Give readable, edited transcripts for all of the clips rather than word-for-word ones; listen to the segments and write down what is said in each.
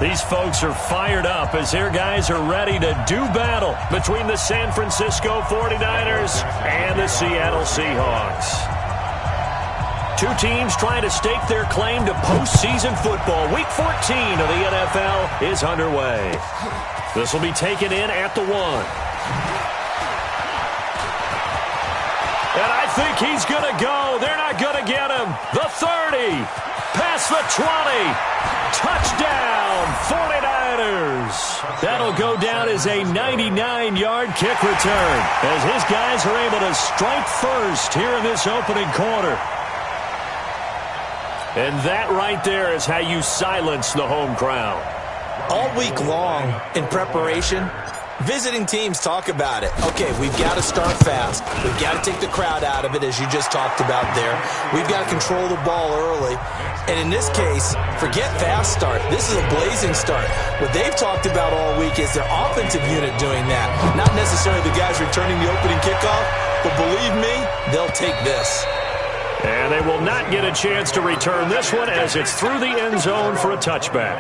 These folks are fired up as their guys are ready to do battle between the San Francisco 49ers and the Seattle Seahawks. Two teams trying to stake their claim to postseason football. Week 14 of the NFL is underway. This will be taken in at the 1. And I think he's going to go. They're not going to get him. The 30. Past the 20. Touchdown, 49ers. That'll go down as a 99-yard kick return as his guys are able to strike first here in this opening quarter. And that right there is how you silence the home crowd. All week long in preparation, visiting teams talk about it. Okay, we've got to start fast. We've got to take the crowd out of it, as you just talked about there. We've got to control the ball early. And in this case, forget fast start. This is a blazing start. What they've talked about all week is their offensive unit doing that. Not necessarily the guys returning the opening kickoff, but believe me, they'll take this. And they will not get a chance to return this one as it's through the end zone for a touchback.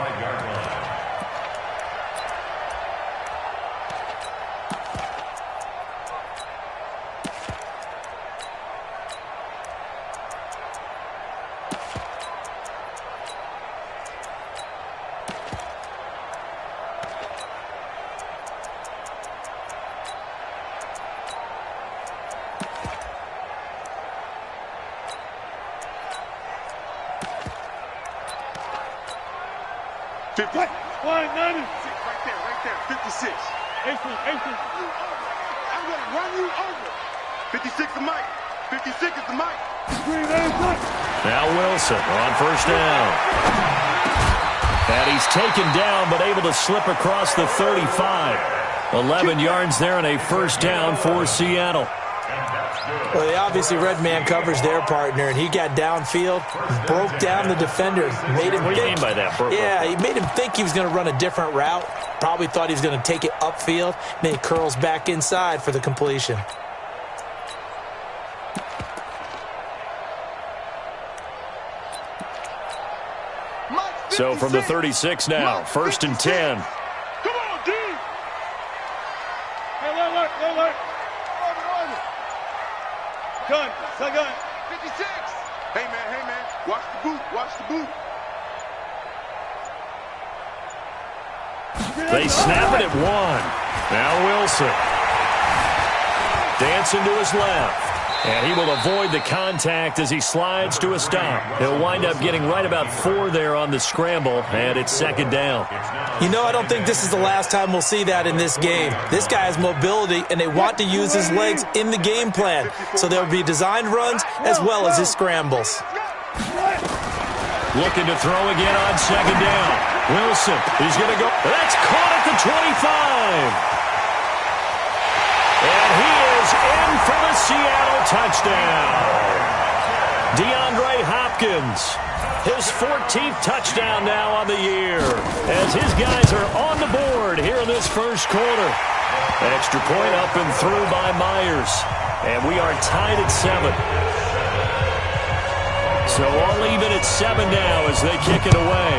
Right there, 56. I'm going to run you over. 56 the mic. 56 is the mic. Now Wilson on first down. And he's taken down but able to slip across the 35. 11 yards there and a first down for Seattle. Well, they obviously read man coverage their partner, and he got downfield, broke down the defender, made him What do you mean by that, Purple? Yeah, he made him think he was going to run a different route. Probably thought he was going to take it upfield. Then he curls back inside for the completion. So from the 36 now, first and 10. Come on, D. Hey, alert. Gun. 56. Hey, man. Watch the boot. They snap it at 1. Now Wilson. Dancing to his left. And he will avoid the contact as he slides to a stop. He'll wind up getting right about 4 there on the scramble, and it's second down. You know, I don't think this is the last time we'll see that in this game. This guy has mobility, and they want to use his legs in the game plan. So there will be designed runs as well as his scrambles. Looking to throw again on second down. Wilson is going to go. That's caught at the 25. And he is in for the Seattle touchdown. DeAndre Hopkins, his 14th touchdown now on the year, as his guys are on the board here in this first quarter. Extra point up and through by Myers, and we are tied at 7. So all even at 7 now as they kick it away.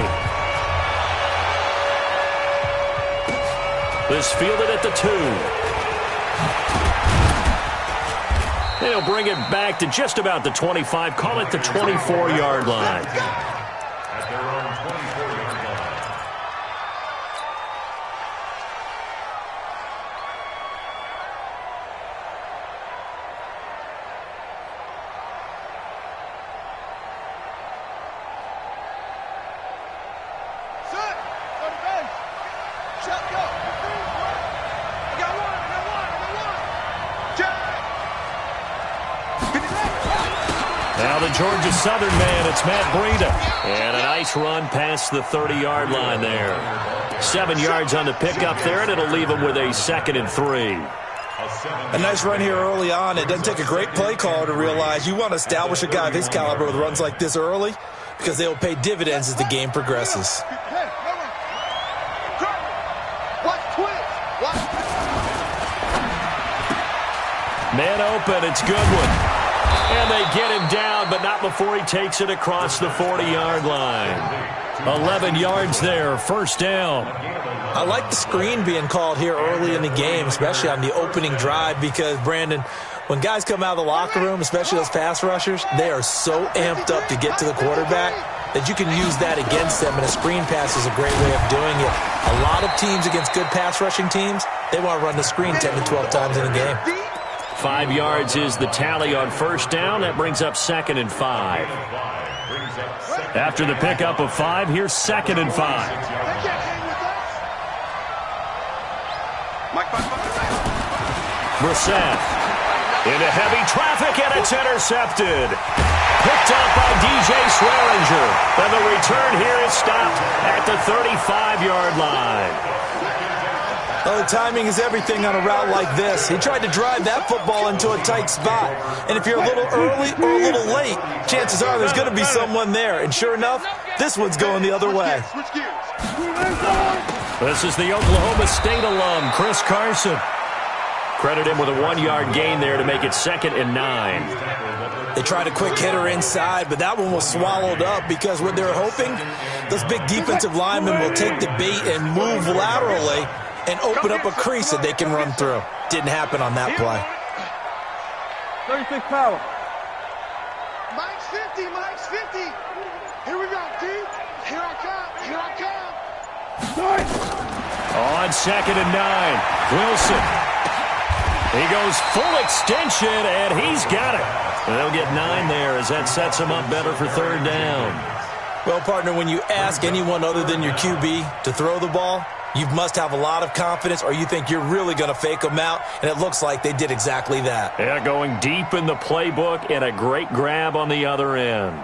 This fielded at the 2. They'll bring it back to just about the 25. Call it the 24-yard line. At their own 24-yard line. Set. Go to base. Shut go. I got one. Jack. Now the Georgia Southern man, it's Matt Breida. And a nice run past the 30-yard line there. 7 yards on the pickup there, and it'll leave him with a 2nd and 3. A nice run here early on. It doesn't take a great play caller to realize you want to establish a guy of his caliber with runs like this early because they will pay dividends as the game progresses. Man open, it's Goodwin. And they get him down, but not before he takes it across the 40-yard line. 11 yards there, first down. I like the screen being called here early in the game, especially on the opening drive, because, Brandon, when guys come out of the locker room, especially those pass rushers, they are so amped up to get to the quarterback that you can use that against them, and a screen pass is a great way of doing it. A lot of teams against good pass rushing teams, they want to run the screen 10 to 12 times in a game. 5 yards is the tally on first down. That brings up 2nd and 5. After the pickup of 5, here's 2nd and 5. Brissett into heavy traffic, and it's intercepted. Picked up by DJ Swearinger. And the return here is stopped at the 35-yard line. Well, the timing is everything on a route like this. He tried to drive that football into a tight spot. And if you're a little early or a little late, chances are there's going to be someone there. And sure enough, this one's going the other way. This is the Oklahoma State alum, Chris Carson. Credit him with a 1-yard gain there to make it 2nd and 9. They tried a quick hitter inside, but that one was swallowed up because what they're hoping, those big defensive linemen will take the bait and move laterally and open up a crease that they can run through. Didn't happen on that play. 36 power. Mike's 50, Mike's 50. Here we go, dude. Here I come, here I come. On 2nd and 9, Wilson. He goes full extension, and he's got it. They'll get 9 there as that sets him up better for 3rd down. Well, partner, when you ask anyone other than your QB to throw the ball, you must have a lot of confidence, or you think you're really going to fake them out, and it looks like they did exactly that. Yeah, going deep in the playbook and a great grab on the other end.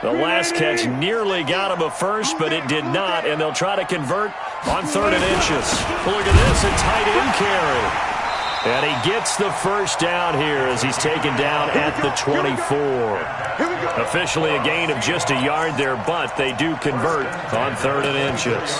The last catch nearly got him a first, but it did not, and they'll try to convert on 3rd and inches. Look at this, a tight end carry. And he gets the first down here as he's taken down at the 24. Officially a gain of just a yard there, but they do convert on 3rd and inches.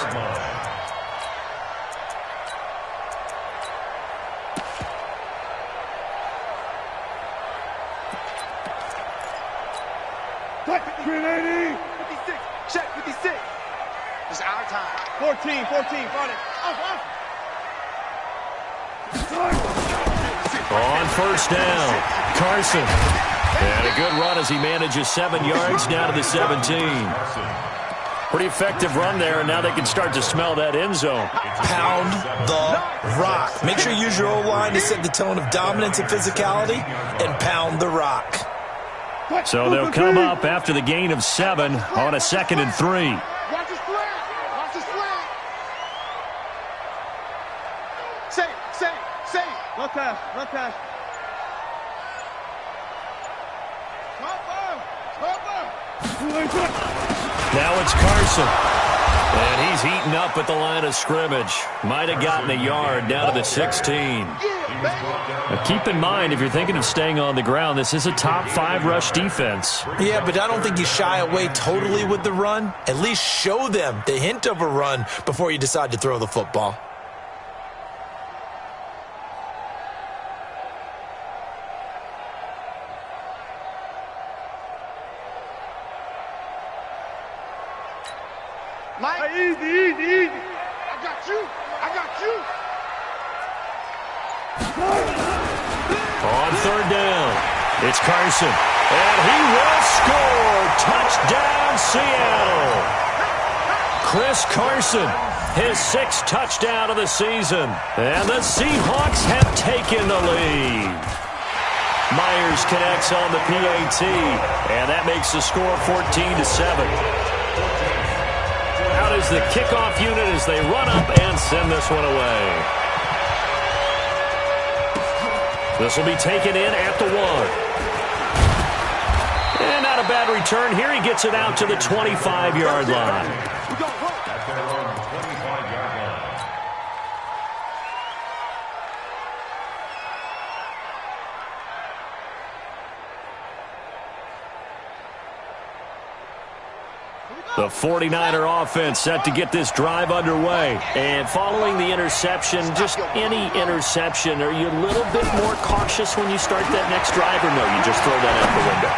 Check 56. It's our time. 14, got it. On first down, Carson. And a good run as he manages 7 yards down to the 17. Pretty effective run there, and now they can start to smell that end zone. Pound the rock. Make sure you use your O-line to set the tone of dominance and physicality, and pound the rock. So they'll come up after the gain of 7 on a 2nd and 3. Watch his flag. Watch his flag. Say. Left hash. Now it's Carson. And he's heating up at the line of scrimmage. Might have gotten a yard down to the 16. Now keep in mind, if you're thinking of staying on the ground, this is a top 5 rush defense. Yeah, but I don't think you shy away totally with the run. At least show them the hint of a run before you decide to throw the football. Mike. Easy. I got you. On 3rd down, it's Carson. And he will score. Touchdown, Seattle. Chris Carson, his 6th touchdown of the season. And the Seahawks have taken the lead. Myers connects on the PAT, and that makes the score 14-7. Out is the kickoff unit as they run up and send this one away. This will be taken in at the 1. And not a bad return here. He gets it out to the 25-yard line. At their own 25-yard line. Here we go. The 49er offense set to get this drive underway. And following the interception, just any interception, are you a little bit more cautious when you start that next drive, or no, you just throw that out the window?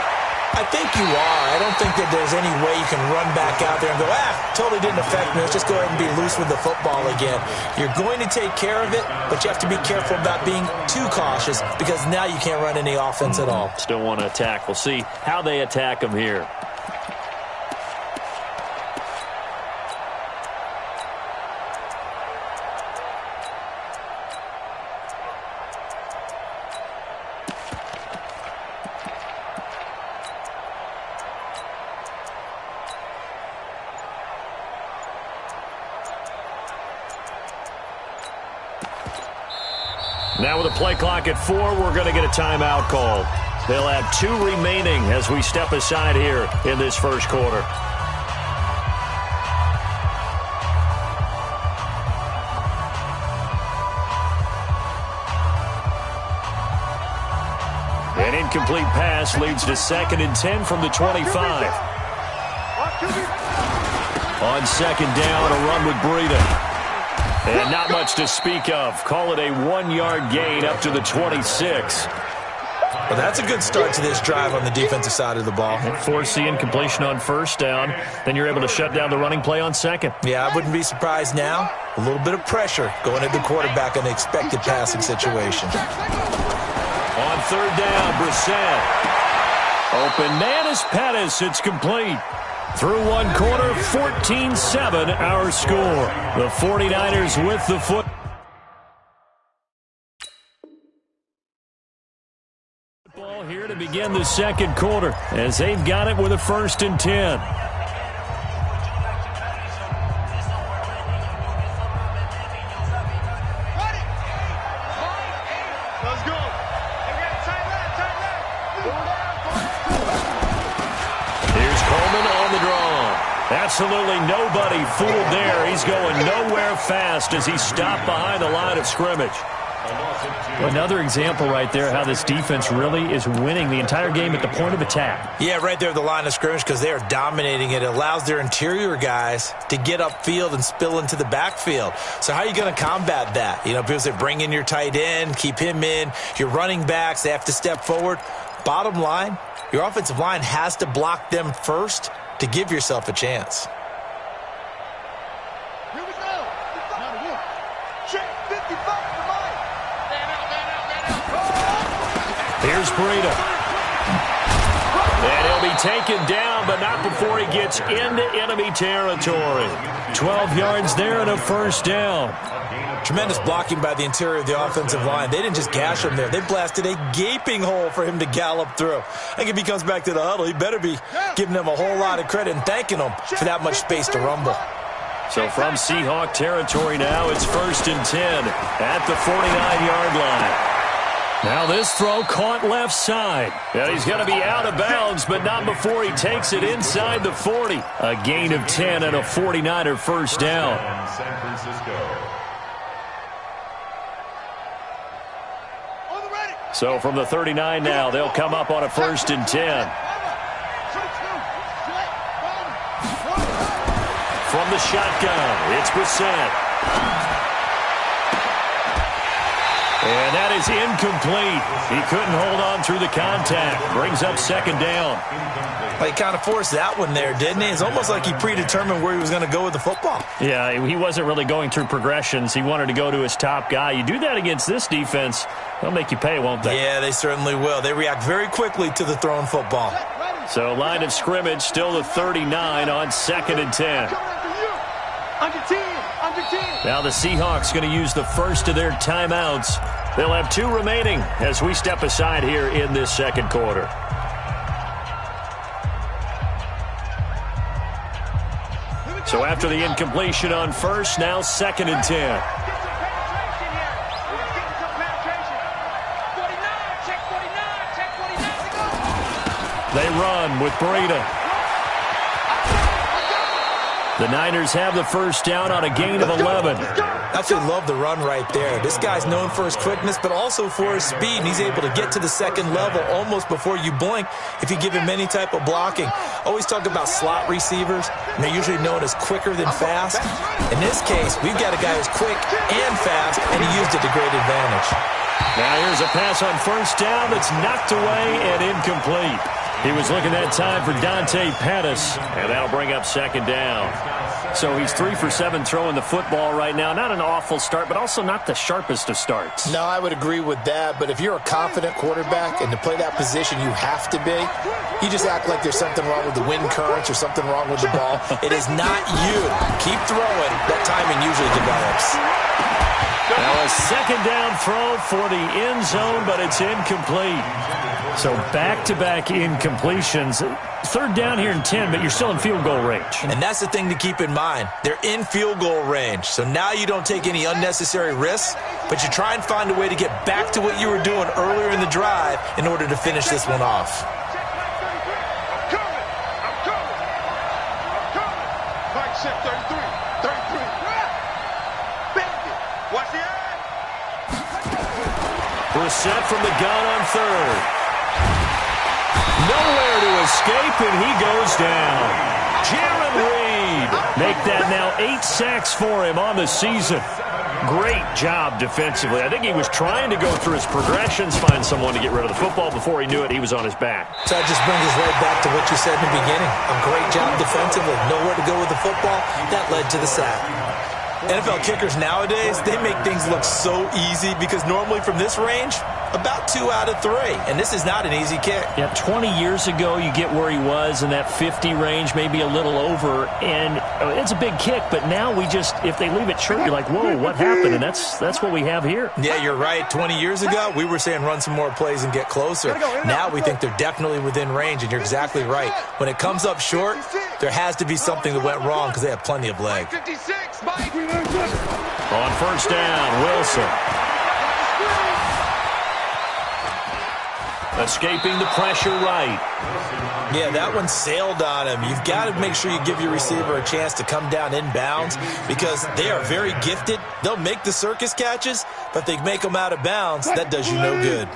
I think you are. I don't think that there's any way you can run back out there and go, totally didn't affect me. Let's just go ahead and be loose with the football again. You're going to take care of it, but you have to be careful about being too cautious because now you can't run any offense at all. Still want to attack. We'll see how they attack them here. Now with a play clock at 4, we're going to get a timeout call. They'll have 2 remaining as we step aside here in this first quarter. An incomplete pass leads to 2nd and 10 from the 25. On 2nd down, a run with Breida. And not much to speak of. Call it a 1-yard gain up to the 26. Well, that's a good start to this drive on the defensive side of the ball. Force the incompletion on 1st down. Then you're able to shut down the running play on 2nd. Yeah, I wouldn't be surprised now. A little bit of pressure going at the quarterback in the expected passing situation. On 3rd down, Brissett. Open man is Pettis. It's complete. Through 1 quarter, 14-7 our score. The 49ers with the football here to begin the 2nd quarter as they've got it with a 1st and 10. Let's go. Here's Coleman on the draw. Absolutely nobody fooled there. He's going nowhere fast as he's stopped behind the line of scrimmage. Another example right there how this defense really is winning the entire game at the point of attack. Yeah, right there at the line of scrimmage because they are dominating it. It allows their interior guys to get upfield and spill into the backfield. So how are you going to combat that? You know, people say bring in your tight end, keep him in. Your running backs, they have to step forward. Bottom line, your offensive line has to block them first to give yourself a chance. Here we go. Check 55 for Mike. Here's Breida. And he'll be taken down, but not before he gets into enemy territory. 12 yards there and a 1st down. Tremendous blocking by the interior of the offensive line. They didn't just gash him there. They blasted a gaping hole for him to gallop through. I think if he comes back to the huddle, he better be giving them a whole lot of credit and thanking them for that much space to rumble. So from Seahawk territory now, it's 1st and 10 at the 49-yard line. Now this throw caught left side. And he's going to be out of bounds, but not before he takes it inside the 40. A gain of 10 and a 49er 1st down. San Francisco. So from the 39 now, they'll come up on a 1st and 10. From the shotgun, it's Brissett. And that is incomplete. He couldn't hold on through the contact. Brings up 2nd down. Well, he kind of forced that one there, didn't he? It's almost like he predetermined where he was going to go with the football. Yeah, he wasn't really going through progressions. He wanted to go to his top guy. You do that against this defense, they'll make you pay, won't they? Yeah, they certainly will. They react very quickly to the thrown football. So line of scrimmage still the 39 on 2nd and 10. Under 10. Now the Seahawks going to use the first of their timeouts. They'll have 2 remaining as we step aside here in this 2nd quarter. So after the incompletion on 1st, now 2nd and 10. They run with Breida. The Niners have the 1st down on a gain of 11. Absolutely love the run right there. This guy's known for his quickness, but also for his speed, and he's able to get to the second level almost before you blink if you give him any type of blocking. Always talk about slot receivers, and they're usually known as quicker than fast. In this case, we've got a guy who's quick and fast, and he used it to great advantage. Now here's a pass on first down that's knocked away and incomplete. He was looking that time for Dante Pettis, and that'll bring up second down. So he's 3 for 7 throwing the football right now. Not an awful start, but also not the sharpest of starts. No, I would agree with that. But if you're a confident quarterback and to play that position you have to be, you just act like there's something wrong with the wind currents or something wrong with the ball. It is not you. Keep throwing. That timing usually develops. Now a second down throw for the end zone, but it's incomplete. So back-to-back incompletions. Third down here in 10, but you're still in field goal range. And that's the thing to keep in mind. They're in field goal range. So now you don't take any unnecessary risks, but you try and find a way to get back to what you were doing earlier in the drive in order to finish this one off. Set from the gun on third. Nowhere to escape, and he goes down. Jaron Reed. Make that now 8 sacks for him on the season. Great job defensively. I think he was trying to go through his progressions, find someone to get rid of the football. Before he knew it, he was on his back. So that just brings us right back to what you said in the beginning. A great job defensively. Nowhere to go with the football. That led to the sack. NFL kickers nowadays, they make things look so easy because normally from this range, about 2 out of 3. And this is not an easy kick. Yeah, 20 years ago, you get where he was in that 50 range, maybe a little over. And it's a big kick, but now we just, if they leave it short, you're like, whoa, what happened? And that's what we have here. Yeah, you're right. 20 years ago, we were saying run some more plays and get closer. Now we think they're definitely within range, and you're exactly right. When it comes up short, there has to be something that went wrong because they have plenty of leg. On first down, Wilson. Escaping the pressure right. Yeah, that one sailed on him. You've got to make sure you give your receiver a chance to come down inbounds because they are very gifted. They'll make the circus catches, but they make them out of bounds. That does you no good.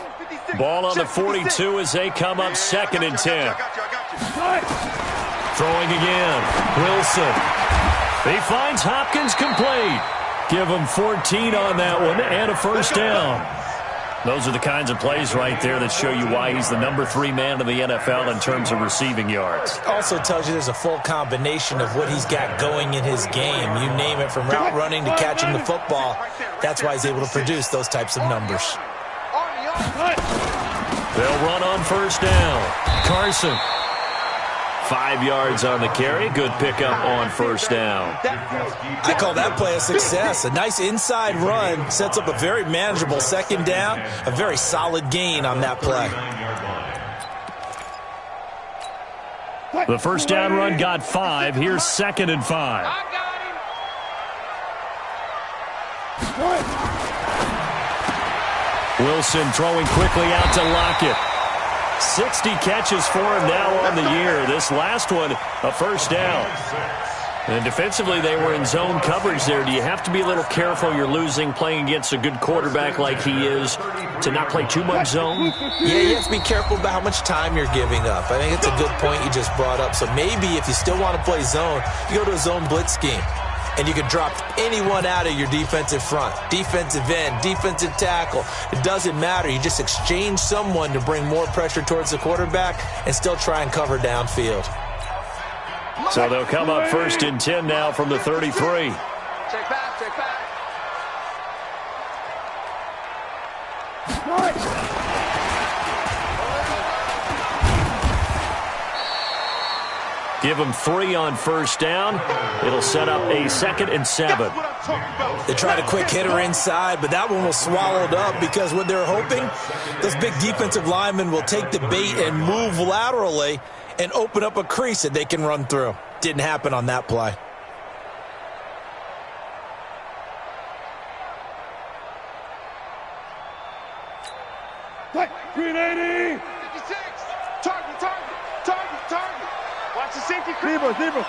Ball on the 42 as they come up 2nd and 10. Throwing again. Wilson. He finds Hopkins complete. Give him 14 on that one and a first down. Those are the kinds of plays right there that show you why he's the number 3 man in the NFL in terms of receiving yards. Also tells you there's a full combination of what he's got going in his game. You name it, from route running to catching the football. That's why he's able to produce those types of numbers. They'll run on first down. Carson. 5 yards on the carry. Good pickup on first down. I call that play a success. A nice inside run sets up a very manageable second down. A very solid gain on that play. The first down run got 5. Here's 2nd and 5. Wilson throwing quickly out to Lockett. 60 catches for him now on the year. This last one, a first down. And defensively, they were in zone coverage there. Do you have to be a little careful? You're losing, playing against a good quarterback like he is, to not play too much zone? Yeah, you have to be careful about how much time you're giving up. I think it's a good point you just brought up. So maybe if you still want to play zone, you go to a zone blitz scheme. And you can drop anyone out of your defensive front. Defensive end, defensive tackle. It doesn't matter. You just exchange someone to bring more pressure towards the quarterback and still try and cover downfield. So they'll come up 1st and 10 now from the 33. Check back, check back. Give them 3 on first down. It'll set up a 2nd and 7. They tried a quick hitter inside, but that one was swallowed up because what they're hoping, those big defensive linemen will take the bait and move laterally and open up a crease that they can run through. Didn't happen on that play. Green 80. 56. Target, target, target, target. Watch the safety. Zebra, zebra.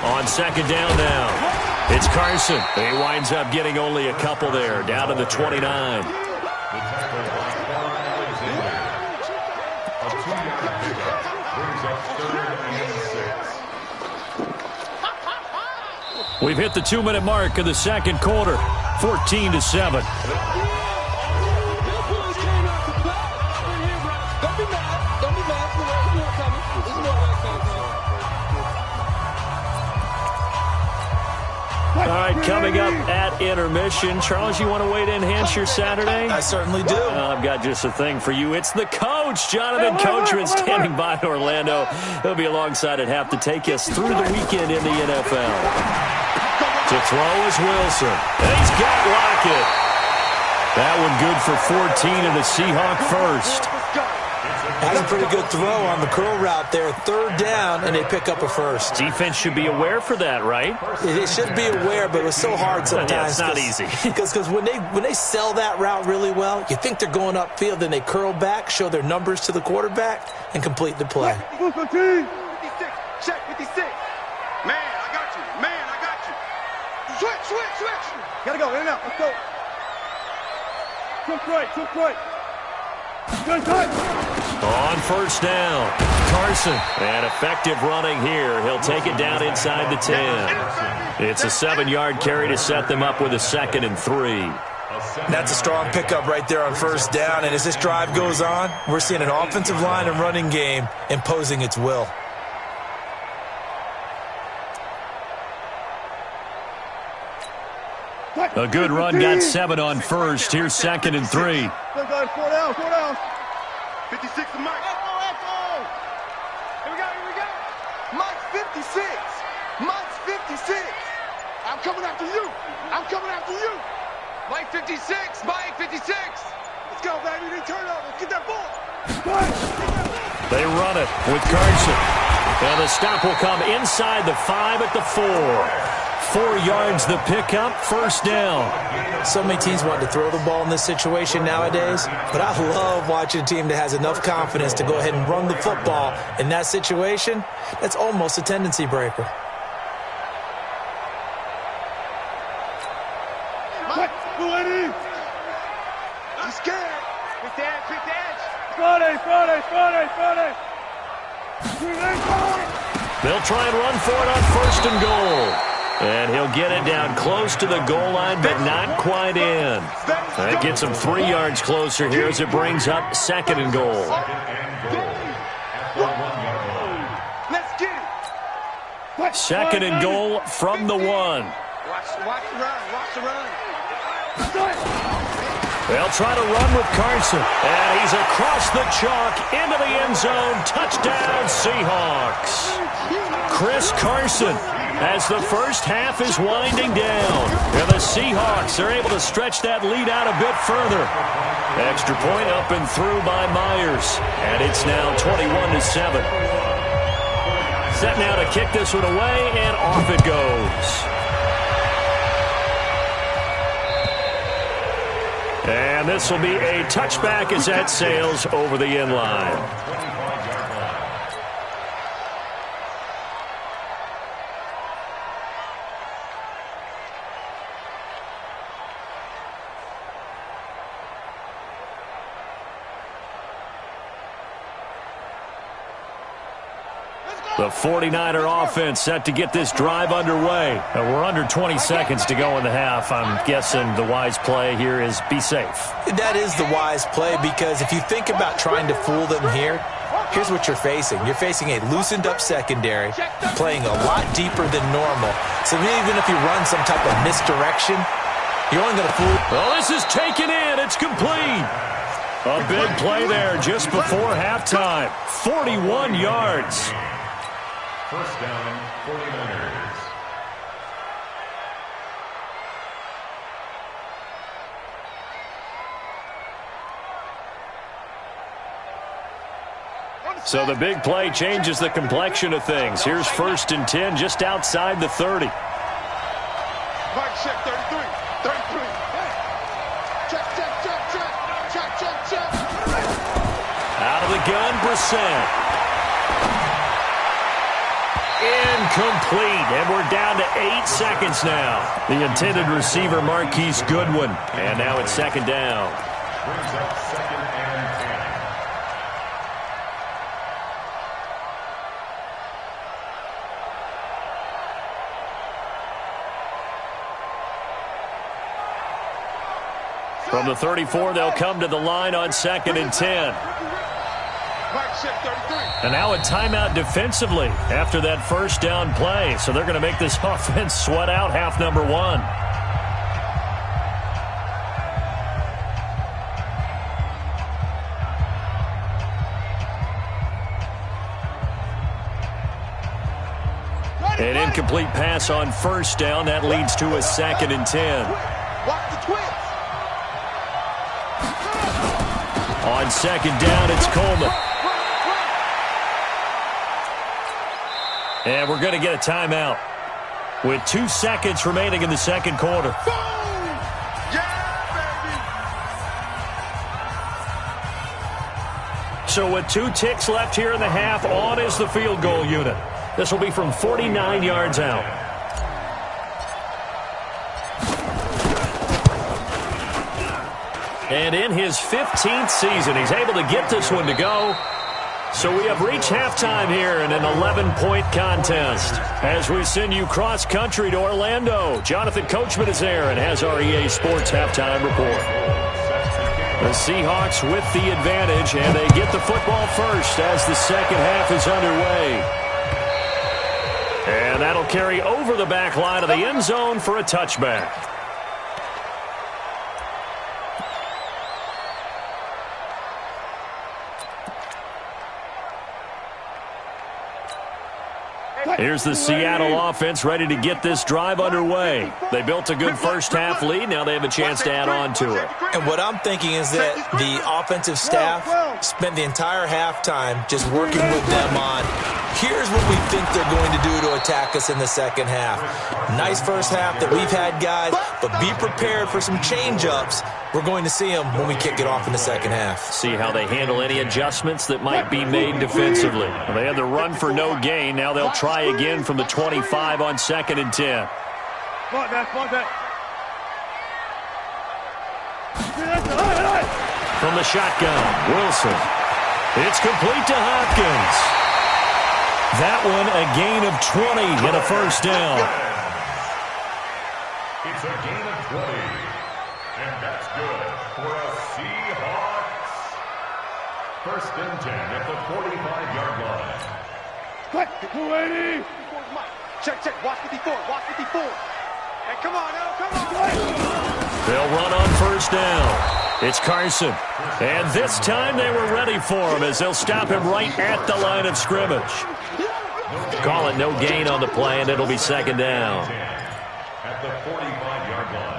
On second down now, it's Carson. He winds up getting only a couple there, down to the 29. We've hit the 2-minute mark of the second quarter, 14-7. All right, coming up at intermission. Charles, you want to wait to enhance your Saturday? I certainly do. I've got just a thing for you. It's the coach, Jonathan Coachman, standing by in Orlando. He'll be alongside at half to take us through the weekend in the NFL. To throw is Wilson. And he's got Lockett. That one good for 14 and the Seahawk first. That's a pretty good throw on the curl route there. Third down, and they pick up a first. Defense should be aware for that, right? It should be aware, but it was so hard sometimes. Yeah, it's not easy. Because when they sell that route really well, you think they're going upfield, then they curl back, show their numbers to the quarterback, and complete the play. 56, check 56. Man, I got you. Man, I got you. Switch. Gotta go, in and out, let's go. Took right. Good touch. On first down, Carson. And effective running here. He'll take it down inside the 10. It's a 7-yard carry to set them up with a 2nd and 3. That's a strong pickup right there on first down. And as this drive goes on, we're seeing an offensive line and running game imposing its will. A good run, got 7 on first. Here's 2nd and 3. 4 down. 56 to Mike. Here we go. Mike's 56. Mike's 56. I'm coming after you. Mike 56. Mike 56. Let's go, baby. They turn over. Get that ball. They run it with Carson. And the stop will come inside the 5 at the 4. 4 yards the pickup, first down. So many teams want to throw the ball in this situation nowadays, but I love watching a team that has enough confidence to go ahead and run the football in that situation. That's almost a tendency breaker. He's scared. Pick the edge. Friday. They'll try and run for it on first and goal. And he'll get it down close to the goal line, but not quite in. That gets him 3 yards closer here as it brings up 2nd and goal. Let's get it. 2nd and goal from the 1. Watch the run. They'll try to run with Carson. And he's across the chalk into the end zone. Touchdown, Seahawks. Chris Carson, as the first half is winding down. And the Seahawks are able to stretch that lead out a bit further. Extra point up and through by Myers. And it's now 21-7. Set now to kick this one away, and off it goes. And this will be a touchback as that sails over the end line. The 49er offense set to get this drive underway. We're under 20 seconds to go in the half. I'm guessing the wise play here is be safe. That is the wise play, because if you think about trying to fool them here, here's what you're facing. You're facing a loosened up secondary, playing a lot deeper than normal. So even if you run some type of misdirection, you're only going to fool. Well, this is taken in. It's complete. A big play there just before halftime. 41 yards. First down, 49ers. So the big play changes the complexion of things. Here's 1st and 10 just outside the 30. Mike, check 33. Check. Out of the gun, Brissett. Incomplete, and we're down to 8 seconds now. The intended receiver, Marquise Goodwin, and now it's second down. Brings up second and 10. From the 34, they'll come to the line on second and 10. And now a timeout defensively after that first down play. So they're going to make this offense sweat out half number one. An incomplete pass on first down. That leads to a second and 10. Watch the twist. On second down, it's Coleman. And we're going to get a timeout with 2 seconds remaining in the second quarter. So with 2 ticks left here in the half, on is the field goal unit. This will be from 49 yards out. And in his 15th season, he's able to get this one to go. So we have reached halftime here in an 11-point contest. As we send you cross-country to Orlando, Jonathan Coachman is there and has our EA Sports halftime report. The Seahawks with the advantage, and they get the football first as the second half is underway. And that'll carry over the back line of the end zone for a touchback. Here's the Seattle offense ready to get this drive underway. They built a good first-half lead. Now they have a chance to add on to it. And what I'm thinking is that the offensive staff spent the entire halftime just working with them on, here's what we think they're going to do to attack us in the second half. Nice first half that we've had, guys, but be prepared for some change-ups. We're going to see them when we kick it off in the second half. See how they handle any adjustments that might be made defensively. They had the run for no gain. Now they'll try again from the 25 on second and 10. From the shotgun, Wilson. It's complete to Hopkins. That one a gain of 20 and a first down. It's a gain of 20. And that's good for a Seahawks. First and 10 at the 45-yard line. Check. Watch 54. Watch 54. Hey, come on now. Come on. They'll run on first down. It's Carson. And this time they were ready for him as they'll stop him right at the line of scrimmage. Call it no gain on the play, and it'll be second down. At the 45-yard line.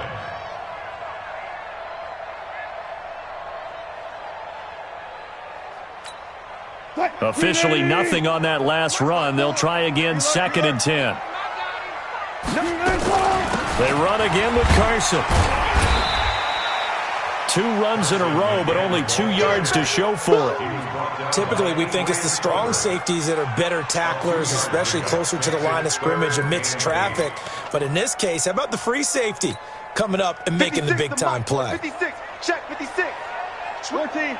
Officially nothing on that last run. They'll try again second and 10. They run again with Carson. 2 runs in a row, but only 2 yards to show for it. Typically, we think it's the strong safeties that are better tacklers, especially closer to the line of scrimmage amidst traffic. But in this case, how about the free safety coming up and making the big-time play? 56. Check 56. 14.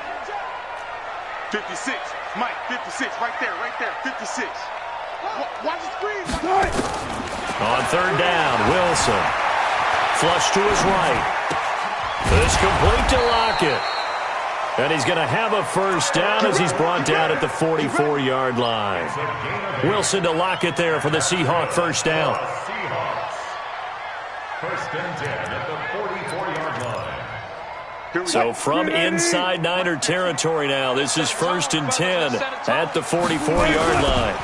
56. Mike, 56. Right there. 56. Watch the screen. On third down, Wilson. Flush to his right. It's complete to Lockett. And he's going to have a first down as he's brought down at the 44-yard line. Wilson to Lockett there for the Seahawk first down. First and 10 at the 44-yard line. So from inside Niner territory now, this is first and 10 at the 44-yard line.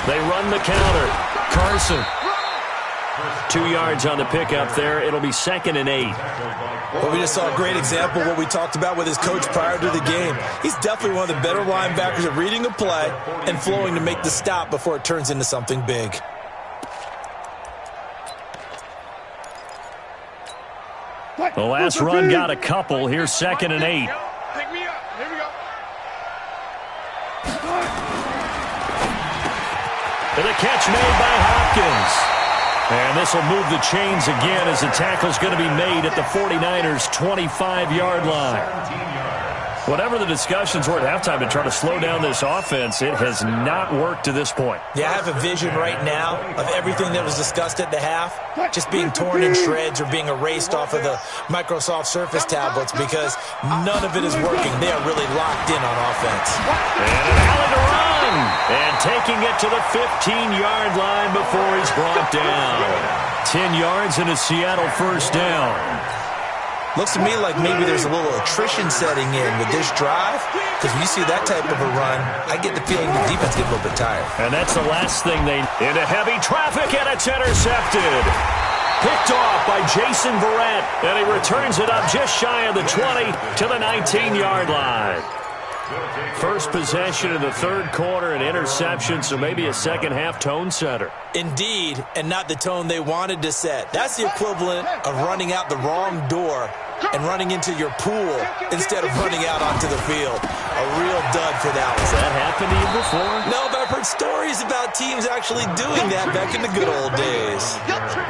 They run the counter. Carson. 2 yards on the pickup there. It'll be second and 8. Well, we just saw a great example of what we talked about with his coach prior to the game. He's definitely one of the better linebackers at reading a play and flowing to make the stop before it turns into something big. The last run got a couple. Here's second and 8. Pick me up. Here we go. And the catch made by Hopkins. And this will move the chains again as the tackle's going to be made at the 49ers' 25-yard line. Whatever the discussions were at halftime to try to slow down this offense, it has not worked to this point. Yeah, I have a vision right now of everything that was discussed at the half just being torn in shreds or being erased off of the Microsoft Surface tablets because none of it is working. They are really locked in on offense. And an alley to run. And taking it to the 15-yard line before he's brought down. 10 yards and a Seattle first down. Looks to me like maybe there's a little attrition setting in with this drive, because when you see that type of a run, I get the feeling the defense gets a little bit tired. And that's the last thing they... Into heavy traffic, and it's intercepted. Picked off by Jason Verrett, and he returns it up just shy of the 20 to the 19-yard line. First possession of the third quarter, an interception, so maybe a second-half tone setter. Indeed, and not the tone they wanted to set. That's the equivalent of running out the wrong door and running into your pool instead of running out onto the field. A real dud for that one. Has that happened to you before? No, but I've heard stories about teams actually doing that back in the good old days.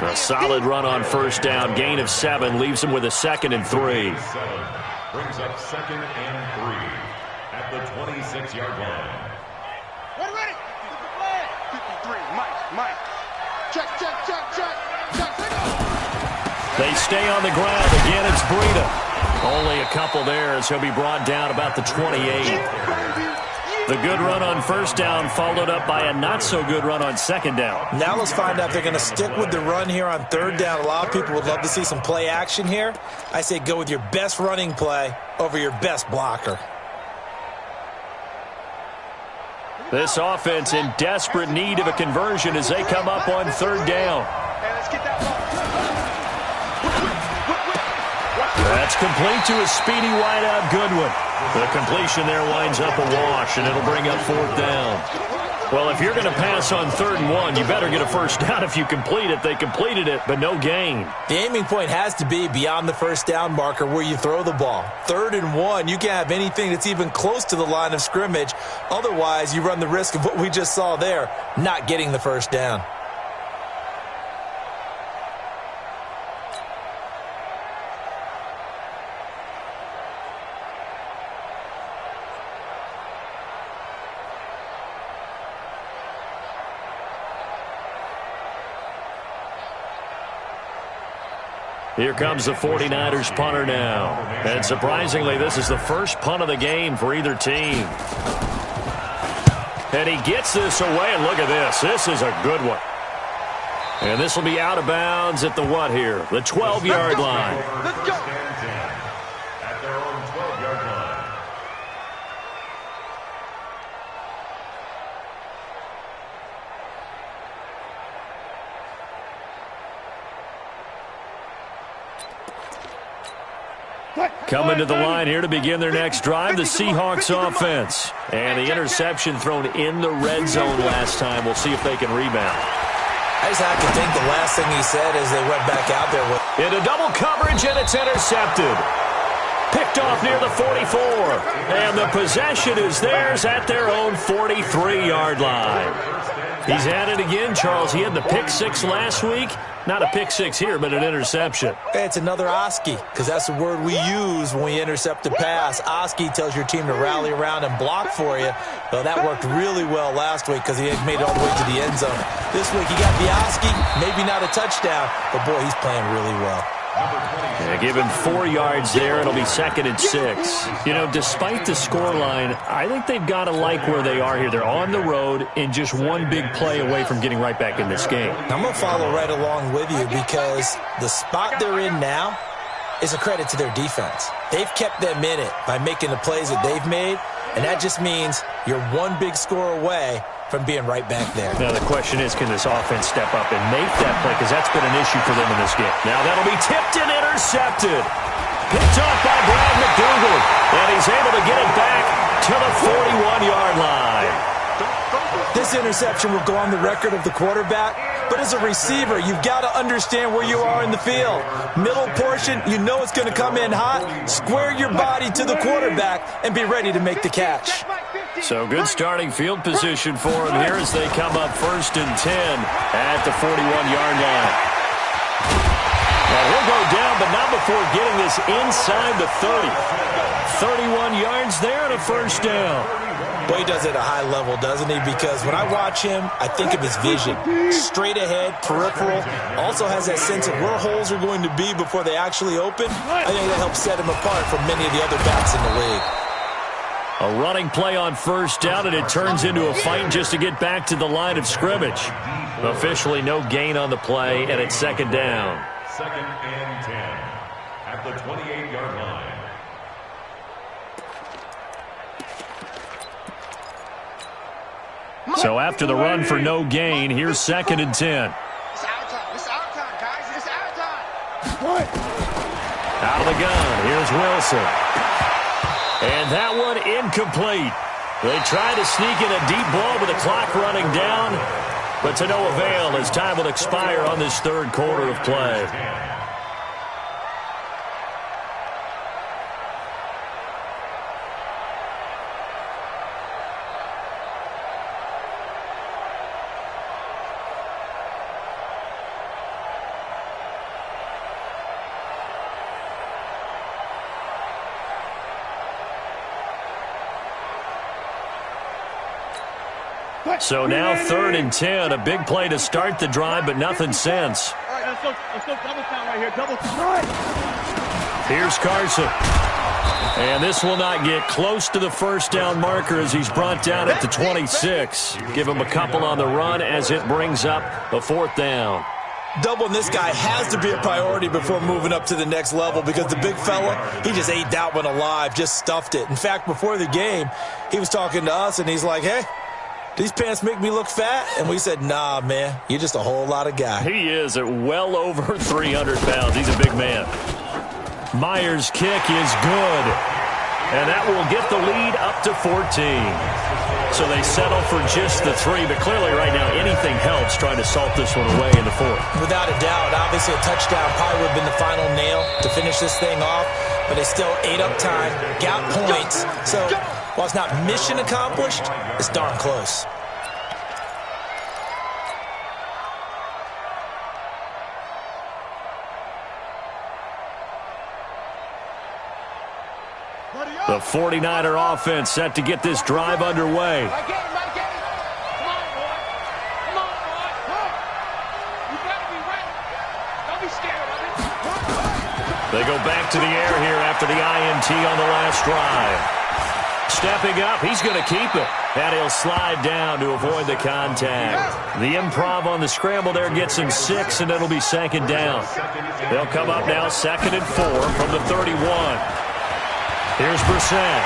A solid run on first down. Gain of 7 leaves him with a 2nd and 3. Brings up 2nd and 3 at the 26-yard line. Ready? 53, Mike. Check. They stay on the ground. Again, it's Breida. Only a couple there as he'll be brought down about the 28. The good run on first down followed up by a not-so-good run on second down. Now let's find out if they're going to stick with the run here on third down. A lot of people would love to see some play action here. I say go with your best running play over your best blocker. This offense in desperate need of a conversion as they come up on third down. Hey, let's get that ball. That's complete to a speedy wideout Goodwin. The completion there winds up a wash, and it'll bring up fourth down. Well, if you're going to pass on 3rd and 1, you better get a first down if you complete it. They completed it, but no gain. The aiming point has to be beyond the first down marker where you throw the ball. 3rd and 1, you can't have anything that's even close to the line of scrimmage. Otherwise, you run the risk of what we just saw there, not getting the first down. Here comes the 49ers punter now. And surprisingly, this is the first punt of the game for either team. And he gets this away, and look at this. This is a good one. And this will be out of bounds at the what here? The 12-yard line. Let's go. At their own 12-yard line. Coming to the line here to begin their next drive, the Seahawks offense. And the interception thrown in the red zone last time. We'll see if they can rebound. I just have to think the last thing he said as they went back out there was... Into double coverage, and it's intercepted. Picked off near the 44. And the possession is theirs at their own 43-yard line. He's at it again, Charles. He had the pick 6 last week. Not a pick 6 here, but an interception. It's another Oski, because that's the word we use when we intercept a pass. Oski tells your team to rally around and block for you. Well, that worked really well last week because he made it all the way to the end zone. This week he got the Oski, maybe not a touchdown, but boy, he's playing really well. Yeah, give him 4 yards there. It'll be 2nd and 6. You know, despite the scoreline, I think they've got to like where they are here. They're on the road and just one big play away from getting right back in this game. I'm going to follow right along with you because the spot they're in now is a credit to their defense. They've kept them in it by making the plays that they've made, and that just means you're one big score away from being right back there. Now the question is, can this offense step up and make that play? Because that's been an issue for them in this game. Now that'll be tipped and intercepted. Picked off by Brad McDougal. And he's able to get it back to the 41-yard line. This interception will go on the record of the quarterback, but as a receiver, you've got to understand where you are in the field. Middle portion, you know it's going to come in hot. Square your body to the quarterback and be ready to make the catch. So good starting field position for him here as they come up 1st and 10 at the 41-yard line. Now he'll go down, but not before getting this inside the 30. 31 yards there and a 1st down. Boy, he does it at a high level, doesn't he? Because when I watch him, I think of his vision. Straight ahead, peripheral. Also has that sense of where holes are going to be before they actually open. I think that helps set him apart from many of the other backs in the league. A running play on 1st down, and it turns into a fight just to get back to the line of scrimmage. Officially no gain on the play, and it's 2nd down. 2nd and 10 at the 28-yard line. So after the run for no gain, here's 2nd and 10. It's our time. It's our time, guys. It's our time. Out of the gun, here's Wilson. And that one incomplete. They try to sneak in a deep ball with the clock running down, but to no avail as time will expire on this 3rd quarter of play. So now 3rd and 10, a big play to start the drive, but nothing since. All right, let's go double count right here. Double count. Here's Carson. And this will not get close to the 1st down marker as he's brought down at the 26. Give him a couple on the run as it brings up a 4th down. Doubling this guy has to be a priority before moving up to the next level because the big fella, he just ate that one alive, just stuffed it. In fact, before the game, he was talking to us, and he's like, hey, these pants make me look fat? And we said, nah, man, you're just a whole lot of guy. He is at well over 300 pounds. He's a big man. Myers' kick is good. And that will get the lead up to 14. So they settle for just the 3, but clearly right now anything helps trying to salt this one away in the 4th. Without a doubt, obviously a touchdown probably would have been the final nail to finish this thing off, but they still ate up time, got points. So while it's not mission accomplished, it's darn close. The 49er offense set to get this drive underway. Come on, boy. Come on, boy. You better be ready. Don't be scared of it. They go back to the air here after the INT on the last drive. Stepping up, he's going to keep it. And he'll slide down to avoid the contact. The improv on the scramble there gets him 6, and it'll be 2nd down. They'll come up now 2nd and 4 from the 31. Here's Brissett.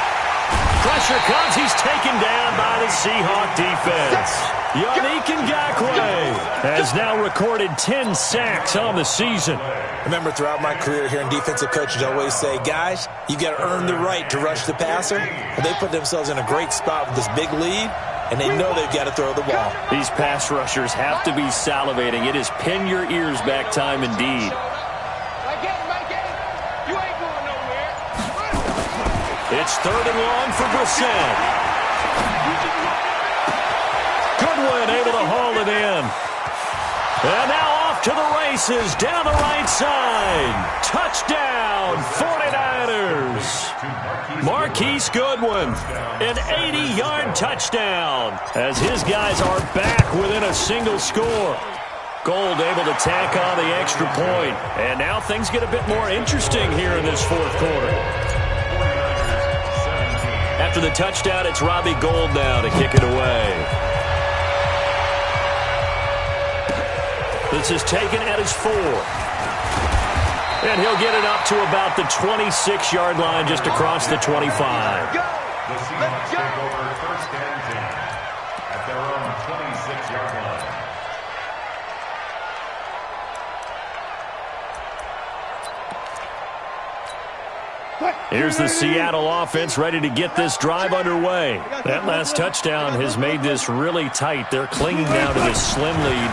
Pressure comes. He's taken down by the Seahawk defense. Yannick Ngakoue has now recorded 10 sacks on the season. Remember, throughout my career here in defensive coaches, I always say, guys, you got to earn the right to rush the passer. Well, they put themselves in a great spot with this big lead, and they know they've got to throw the ball. These pass rushers have to be salivating. It is pin your ears back time indeed. It's 3rd and long for Brissett. Goodwin able to haul it in. And now off to the races down the right side. Touchdown, 49ers. Marquise Goodwin, an 80-yard touchdown as his guys are back within a single score. Gold able to tack on the extra point. And now things get a bit more interesting here in this 4th quarter. After the touchdown, it's Robbie Gould now to kick it away. This is taken at his 4. And he'll get it up to about the 26-yard line just across the 25. The Seahawks take over 1st and 10 at their own 26-yard line. Here's the Seattle offense ready to get this drive underway. That last touchdown has made this really tight. They're clinging down to this slim lead.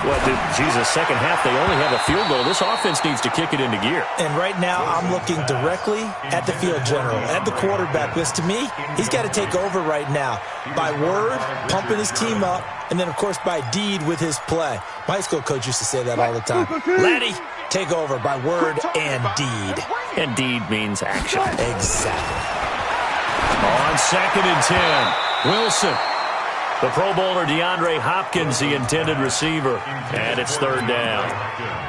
Second half, they only have a field goal. This offense needs to kick it into gear. And right now, I'm looking directly at the field general, at the quarterback. Because to me, he's got to take over right now. By word, pumping his team up, and then, of course, by deed with his play. My high school coach used to say that all the time. Laddie, take over by word and deed. And deed means action. Exactly. On 2nd and 10, Wilson. The Pro Bowler DeAndre Hopkins, the intended receiver. And it's 3rd down.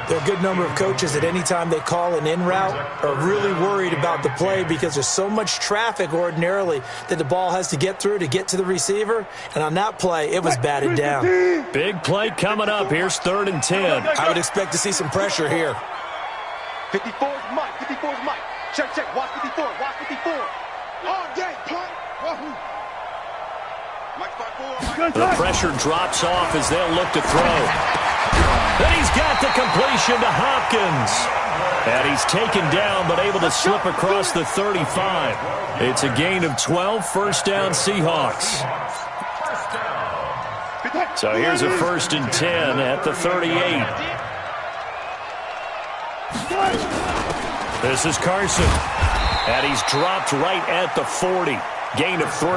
There are a good number of coaches at any time they call an in route are really worried about the play because there's so much traffic ordinarily that the ball has to get through to get to the receiver. And on that play, it was batted down. Big play coming up. Here's 3rd and 10. I would expect to see some pressure here. 54's Mike. 54's Mike. Check, check. Watch 54. Watch 54. All day, punt. Wahoo. The pressure drops off as they'll look to throw. Then he's got the completion to Hopkins. And he's taken down but able to slip across the 35. It's a gain of 12, 1st down Seahawks. So here's a 1st and 10 at the 38. This is Carson. And he's dropped right at the 40. Gain of 3.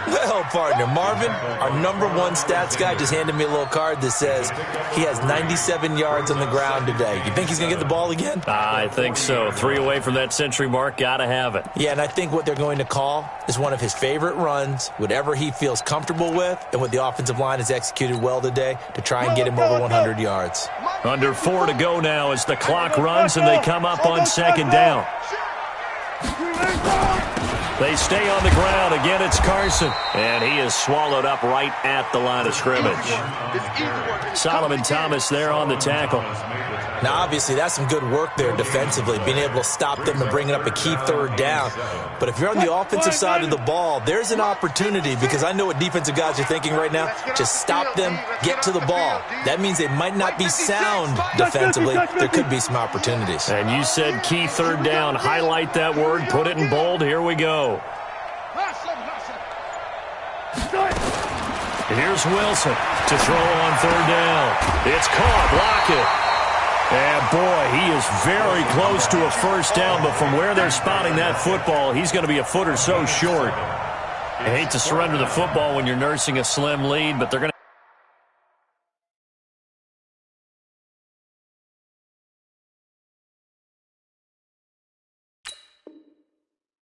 Well, partner, Marvin, our #1 stats guy, just handed me a little card that says he has 97 yards on the ground today. You think he's going to get the ball again? I think so. 3 away from that century mark. Got to have it. Yeah, and I think what they're going to call is one of his favorite runs, whatever he feels comfortable with, and what the offensive line has executed well today to try and get him over 100 yards. Under 4 to go now as the clock runs and they come up on 2nd down. They stay on the ground. Again, it's Carson. And he is swallowed up right at the line of scrimmage. Solomon Thomas there on the tackle. Now, obviously, that's some good work there defensively, being able to stop them and bringing up a key 3rd down. But if you're on the offensive side of the ball, there's an opportunity because I know what defensive guys are thinking right now. Just stop them, get to the ball. That means they might not be sound defensively. There could be some opportunities. And you said key 3rd down. Highlight that word. Put it in bold. Here we go. Here's Wilson to throw on 3rd down. It's caught. Block it. And, boy, he is very close to a 1st down, but from where they're spotting that football, he's going to be a foot or so short. I hate to surrender the football when you're nursing a slim lead, but they're going to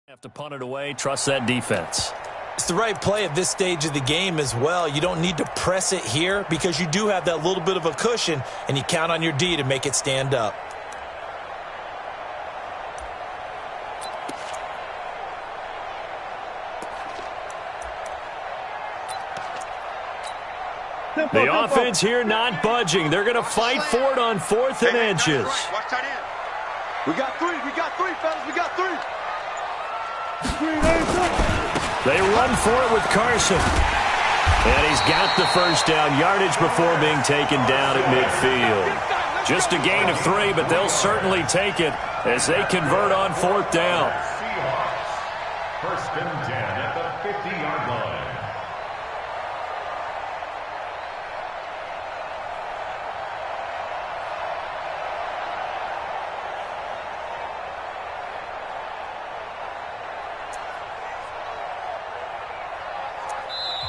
have to punt it away. Trust that defense. It's the right play at this stage of the game as well. You don't need to press it here because you do have that little bit of a cushion, and you count on your D to make it stand up. The offense here not budging. They're going to fight for it on 4th and inches. We got 3. We got 3, fellas. We got 3. They run for it with Carson. And he's got the 1st down yardage before being taken down at midfield. Just a gain of 3, but they'll certainly take it as they convert on 4th down. 1st and 10 at the 50-yard line.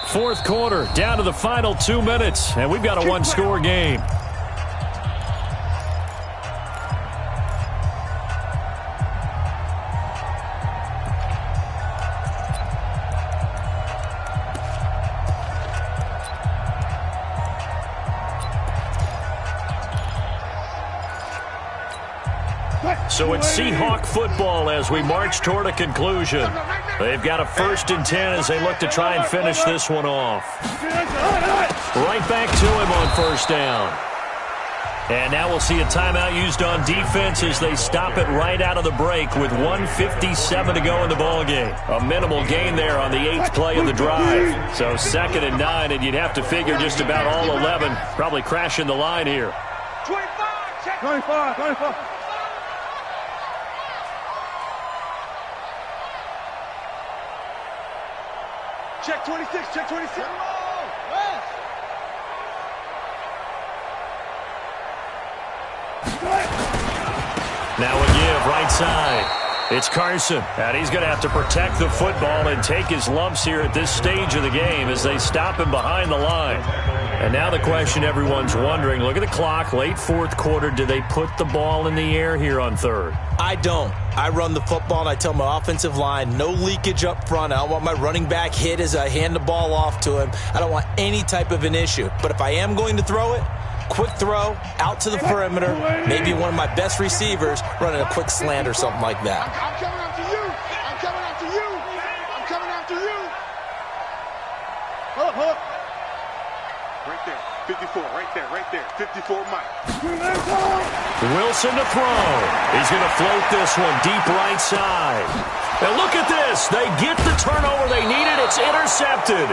Fourth quarter, down to the final 2 minutes, and we've got a 1-score game. So it's Seahawk football as we march toward a conclusion. They've got a 1st and 10 as they look to try and finish this one off. Right back to him on 1st down. And now we'll see a timeout used on defense as they stop it right out of the break with 1:57 to go in the ballgame. A minimal gain there on the 8th play of the drive. So 2nd and 9, and you'd have to figure just about all 11 probably crashing the line here. 25. check 26, check 26. Now a give, right side. It's Carson, and he's going to have to protect the football and take his lumps here at this stage of the game as they stop him behind the line. And now the question everyone's wondering, look at the clock, late fourth quarter, do they put the ball in the air here on third? I don't. I run the football, and I tell my offensive line, no leakage up front. I don't want my running back hit as I hand the ball off to him. I don't want any type of an issue. But if I am going to throw it, quick throw, out to the perimeter, maybe one of my best receivers running a quick slant or something like that. I'm coming after you. I'm coming after you. I'm coming after you. Hold up. Right there. 54, right there. 54, Mike. Wilson to throw. He's going to float this one deep right side. And look at this. They get the turnover they needed. It's intercepted.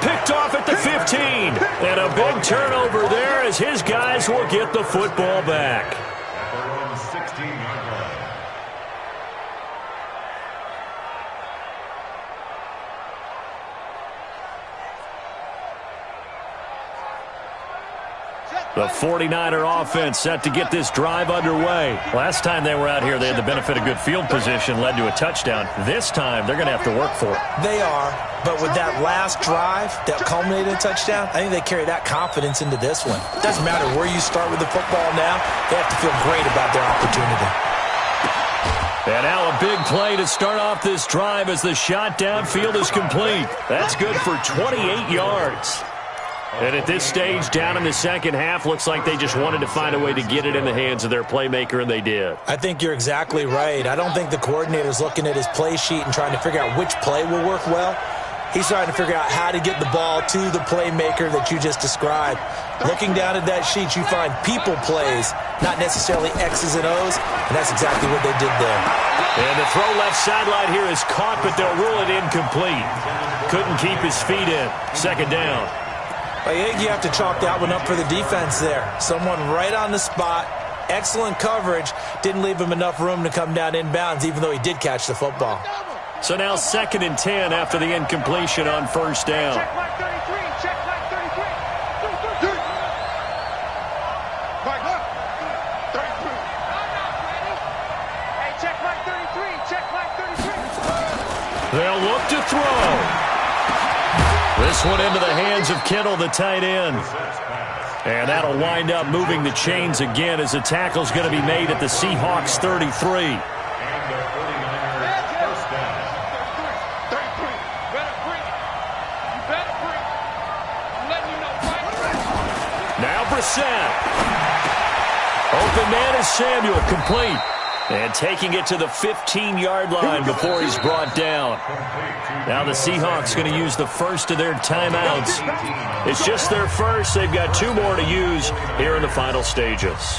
Picked off at the 15. And a big turnover there as his guys will get the football back. At their own 16-yard line. The 49er offense set to get this drive underway. Last time they were out here, they had the benefit of good field position, led to a touchdown. This time, they're going to have to work for it. They are, but with that last drive that culminated in a touchdown, I think they carry that confidence into this one. It doesn't matter where you start with the football now. They have to feel great about their opportunity. And now a big play to start off this drive as the shot downfield is complete. That's good for 28 yards. And at this stage, down in the second half, looks like they just wanted to find a way to get it in the hands of their playmaker, and they did. I think you're exactly right. I don't think the coordinator's looking at his play sheet and trying to figure out which play will work well. He's trying to figure out how to get the ball to the playmaker that you just described. Looking down at that sheet, you find people plays, not necessarily X's and O's, and that's exactly what they did there. And the throw left sideline here is caught, but they'll rule it incomplete. Couldn't keep his feet in. Second down. I think you have to chalk that one up for the defense there. Someone right on the spot, excellent coverage, didn't leave him enough room to come down inbounds, even though he did catch the football. So now 2nd and 10 after the incompletion on first down. Check Mike 33, check Mike 33. Mike, 33. Hey, check Mike 33, check Mike 33. They'll look to throw. This one into the hands of Kittle, the tight end. And that'll wind up moving the chains again as the tackle's going to be made at the Seahawks 33. And the 49ers first down. 33. Better bring it. You better bring it. I'm letting you know right. Now Brissett. Open man is Samuel, complete. And taking it to the 15-yard line before he's brought down. Now the Seahawks going to use the first of their timeouts. It's just their first. They've got 2 more to use here in the final stages.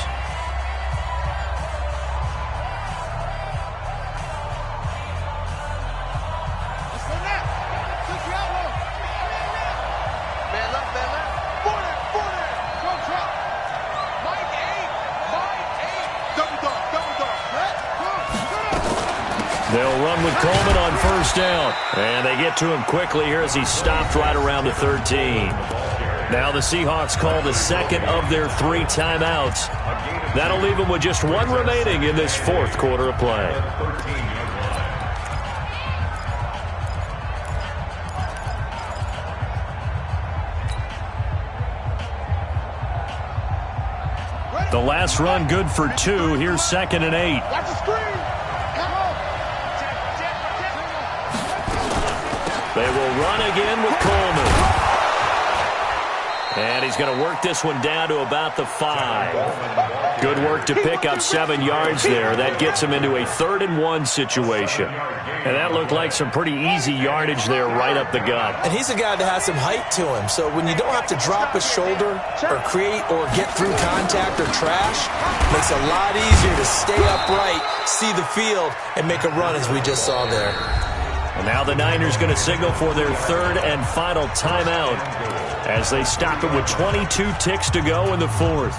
They'll run with Coleman on first down. And they get to him quickly here as he stopped right around the 13. Now the Seahawks call the second of their 3 timeouts. That'll leave them with just 1 remaining in this 4th quarter of play. The last run good for 2. Here's 2nd and 8. Watch the screen. They will run again with Coleman. And he's going to work this one down to about the 5. Good work to pick up 7 yards there. That gets him into a 3rd and 1 situation. And that looked like some pretty easy yardage there right up the gut. And he's a guy that has some height to him. So when you don't have to drop a shoulder or create or get through contact or trash, makes it a lot easier to stay upright, see the field, and make a run as we just saw there. And now the Niners going to signal for their 3rd and final timeout as they stop it with 22 ticks to go in the 4th.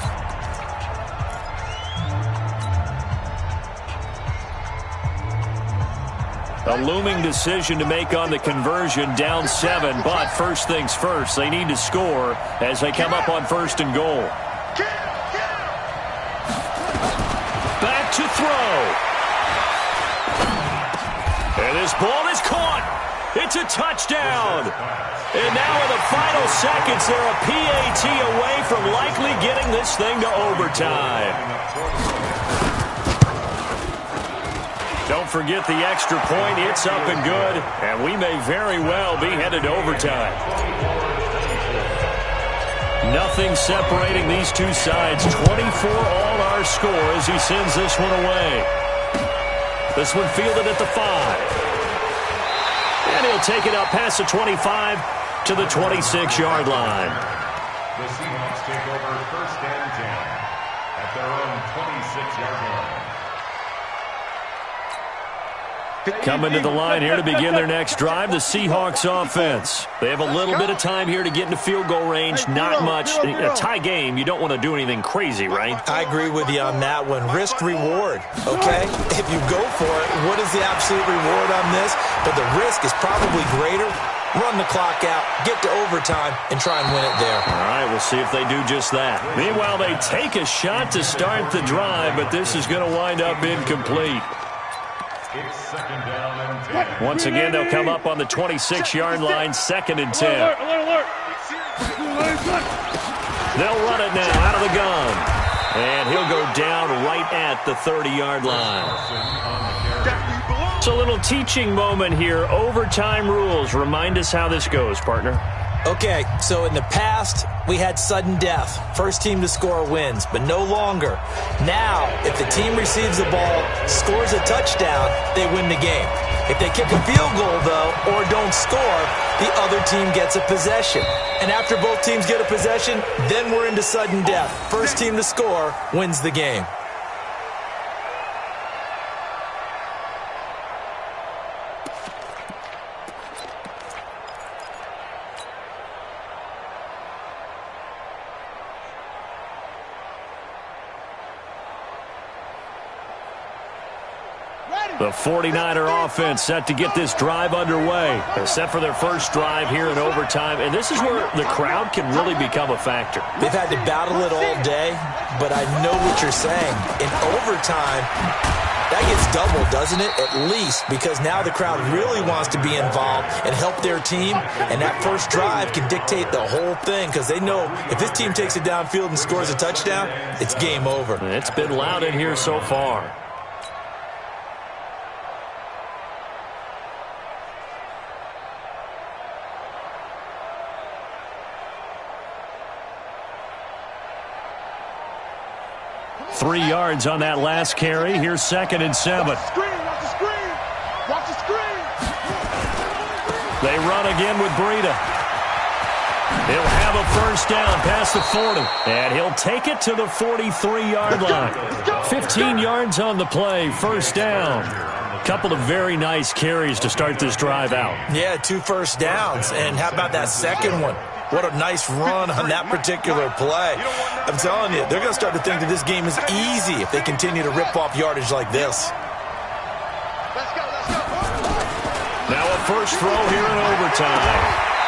A looming decision to make on the conversion, down 7, but first things first, they need to score as they come up on 1st and goal. Back to throw. And this ball is caught. It's a touchdown. And now in the final seconds, they're a PAT away from likely getting this thing to overtime. Don't forget the extra point. It's up and good, and we may very well be headed to overtime. Nothing separating these two sides. 24 all our score as he sends this one away. This one fielded at the 5. And he'll take it up past the 25 to the 26-yard line. The Seahawks take over 1st and 10 at their own 26-yard line. Coming to the line here to begin their next drive, the Seahawks offense. They have a little bit of time here to get into field goal range. Not much. A tie game, you don't want to do anything crazy, right? I agree with you on that one. Risk reward, okay? If you go for it, what is the absolute reward on this? But the risk is probably greater. Run the clock out, get to overtime, and try and win it there. All right, we'll see if they do just that. Meanwhile, they take a shot to start the drive, but this is going to wind up incomplete. It's 2nd down and 10. Once again, they'll come up on the 26-yard line, 2nd and 10. Alert. They'll run it now out of the gun. And he'll go down right at the 30-yard line. It's a little teaching moment here. Overtime rules. Remind us how this goes, partner. Okay, so in the past, we had sudden death. First team to score wins, but no longer. Now, if the team receives the ball, scores a touchdown, they win the game. If they kick a field goal, though, or don't score, the other team gets a possession. And after both teams get a possession, then we're into sudden death. First team to score wins the game. The 49er offense set to get this drive underway. They're set for their first drive here in overtime, and this is where the crowd can really become a factor. They've had to battle it all day, but I know what you're saying. In overtime, that gets doubled, doesn't it? At least, because now the crowd really wants to be involved and help their team, and that first drive can dictate the whole thing because they know if this team takes it downfield and scores a touchdown, it's game over. It's been loud in here so far. Three yards on that last carry. Here's 2nd and 7. Watch the screen. Watch the screen. They run again with Breida. He'll have a first down past the 40. And he'll take it to the 43-yard line. 15 yards on the play. First down. Couple of very nice carries to start this drive out. Yeah, 2 first downs. And how about that second one? What a nice run on that particular play. I'm telling you, they're going to start to think that this game is easy if they continue to rip off yardage like this. Let's go. Now a first throw here in overtime.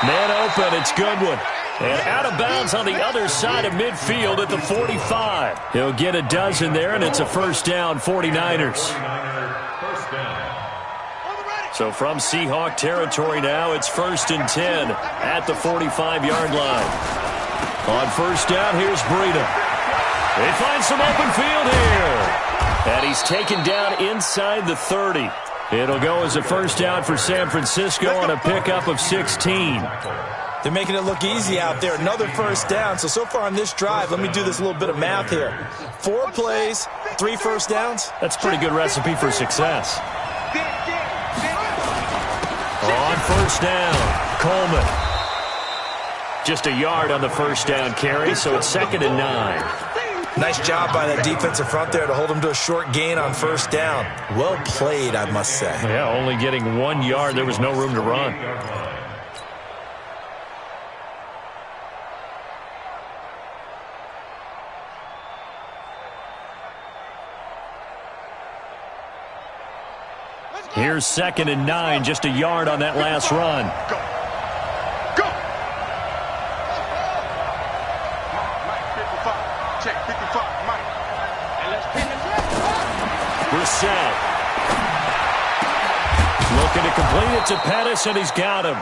Man open, it's Goodwin. And out of bounds on the other side of midfield at the 45. He'll get a dozen there, and it's a first down, 49ers. First down. So from Seahawk territory now, it's 1st and 10 at the 45-yard line. On first down, here's Breida. They find some open field here. And he's taken down inside the 30. It'll go as a first down for San Francisco on a pickup of 16. They're making it look easy out there. Another first down. So far on this drive, let me do this little bit of math here. 4 plays, 3 first downs. That's a pretty good recipe for success. On first down, Coleman. Just a yard on the first down carry, so it's 2nd and 9. Nice job by that defensive front there to hold him to a short gain on first down. Well played, I must say. Yeah, only getting 1 yard. There was no room to run. Here's 2nd and 9, just a yard on that last run. Go. Go. Mike, 55. Check, 55. Mike. And let's pin it. Brissett. Looking to complete it to Pettis, and he's got him.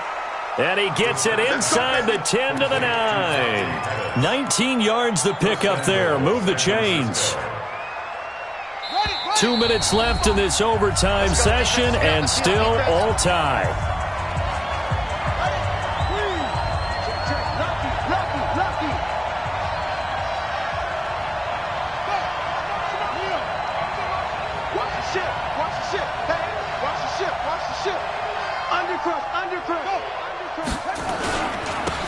And he gets it inside the 10 to the 9. 19 yards the pickup there. Move the chains. 2 minutes left in this overtime session, and still all tied. Watch the ship. Watch the ship. Hey, watch the ship. Watch the ship. Undercrush. Undercrush.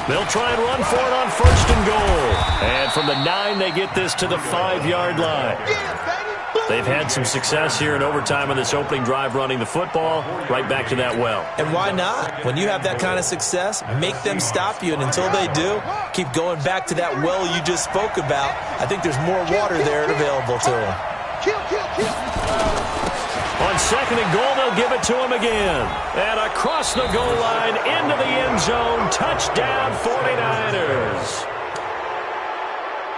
They'll try and run for it on 1st and goal. And from the 9, they get this to the 5-yard line. They've had some success here in overtime on this opening drive running the football. Right back to that well. And why not? When you have that kind of success, make them stop you. And until they do, keep going back to that well you just spoke about. I think there's more water there available to them. On 2nd and goal, they'll give it to him again. And across the goal line, into the end zone, touchdown 49ers.